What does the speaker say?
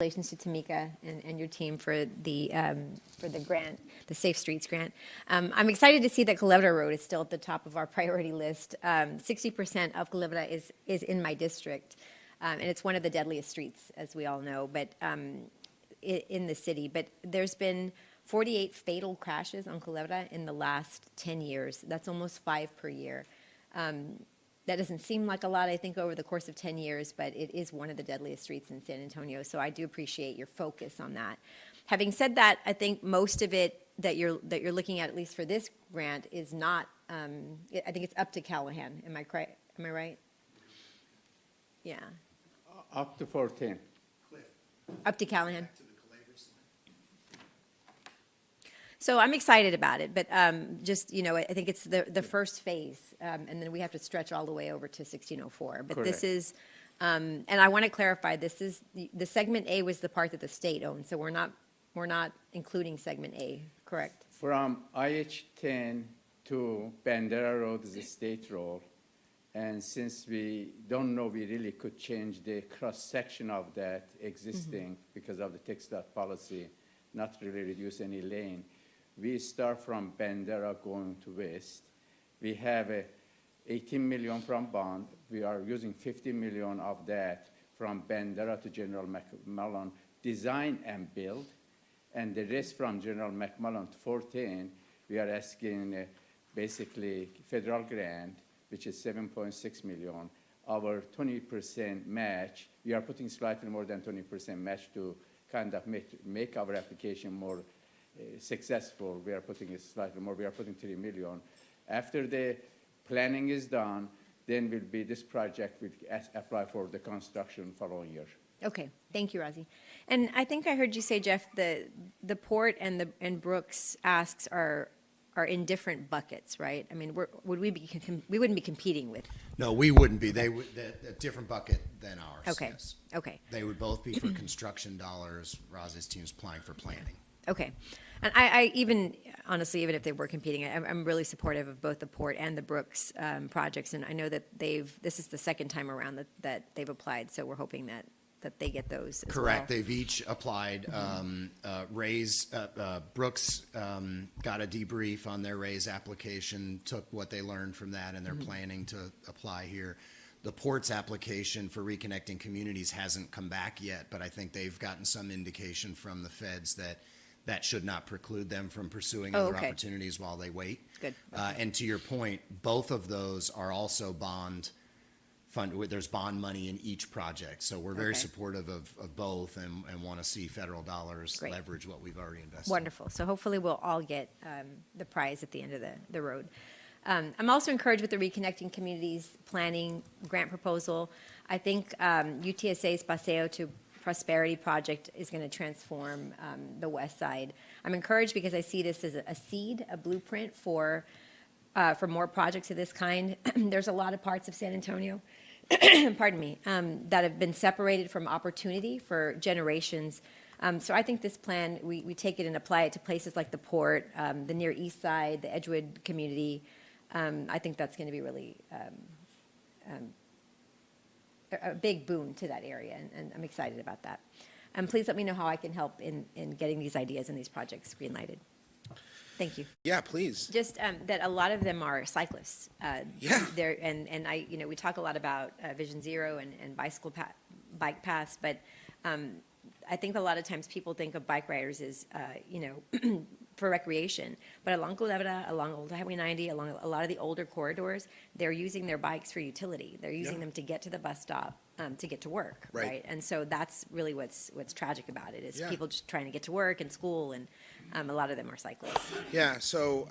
Congratulations to Tamika and your team for the grant, the Safe Streets grant. I'm excited to see that Culebra Road is still at the top of our priority list. 60% of Culebra is in my district, and it's one of the deadliest streets, as we all know, but in the city. But there's been 48 fatal crashes on Culebra in the last 10 years. That's almost 5 per year. That doesn't seem like a lot, I think, over the course of 10 years, but it is one of the deadliest streets in San Antonio, so I do appreciate your focus on that. Having said that, I think most of it that you're looking at least for this grant, is not, I think it's up to Callahan. Am I right? Yeah. Up to 14. Up to Callahan. So I'm excited about it, but just, I think it's the first phase, and then we have to stretch all the way over to 1604. But Correct. This is, and I want to clarify, this is, the Segment A was the part that the state owned, so we're not including Segment A, correct? From IH-10 to Bandera Road is a state road, and since we don't know we really could change the cross-section of that existing because of the TxDOT policy, not really reduce any lane. We start from Bandera going to west. We have 18 million from bond. We are using 50 million of that from Bandera to General McMullen, design and build. And the rest from General McMullen to 14, we are asking basically federal grant, which is 7.6 million. Our 20% match, we are putting slightly more than 20% match to kind of make our application more successful. We are putting it slightly more. We are putting 3 million. After the planning is done, then will be this project will apply for the construction following year. Okay, thank you, Razi. And I think I heard you say, Jeff, the port and Brooks asks are in different buckets, right? I mean, we wouldn't be competing with. No, we wouldn't be. They would a different bucket than ours. Okay. Yes. Okay. They would both be for construction dollars. Razi's team's applying for planning. Okay. And I even, honestly, even if they were competing, I'm really supportive of both the Port and the Brooks projects. And I know that this is the second time around that they've applied. So we're hoping that they get those as Correct. well. They've each applied. Brooks got a debrief on their Raise application, took what they learned from that, and they're planning to apply here. The Port's application for reconnecting communities hasn't come back yet, but I think they've gotten some indication from the feds that should not preclude them from pursuing other opportunities while they wait. Good. And to your point, both of those are also bond fund. There's bond money in each project, so we're very supportive of both and want to see federal dollars leverage what we've already invested. Wonderful. So hopefully we'll all get the prize at the end of the road. I'm also encouraged with the Reconnecting Communities Planning Grant proposal. I think UTSA's Paseo to Prosperity project is going to transform the west side. I'm encouraged because I see this as a seed, a blueprint for more projects of this kind. There's a lot of parts of San Antonio, pardon me, that have been separated from opportunity for generations. So I think this plan, we take it and apply it to places like the Port, the Near East Side, the Edgewood community. I think that's going to be really a big boon to that area, and I'm excited about that. Please let me know how I can help in getting these ideas and these projects greenlighted. Thank you. Yeah, please. Just that a lot of them are cyclists. Yeah. And I, we talk a lot about Vision Zero and bike paths, but I think a lot of times people think of bike riders as, for recreation. But along Culebra, along Old Highway 90, along a lot of the older corridors, they're using their bikes for utility. They're using them to get to the bus stop, to get to work, right? And so that's really what's tragic about it, is people just trying to get to work and school, and a lot of them are cyclists. Yeah, so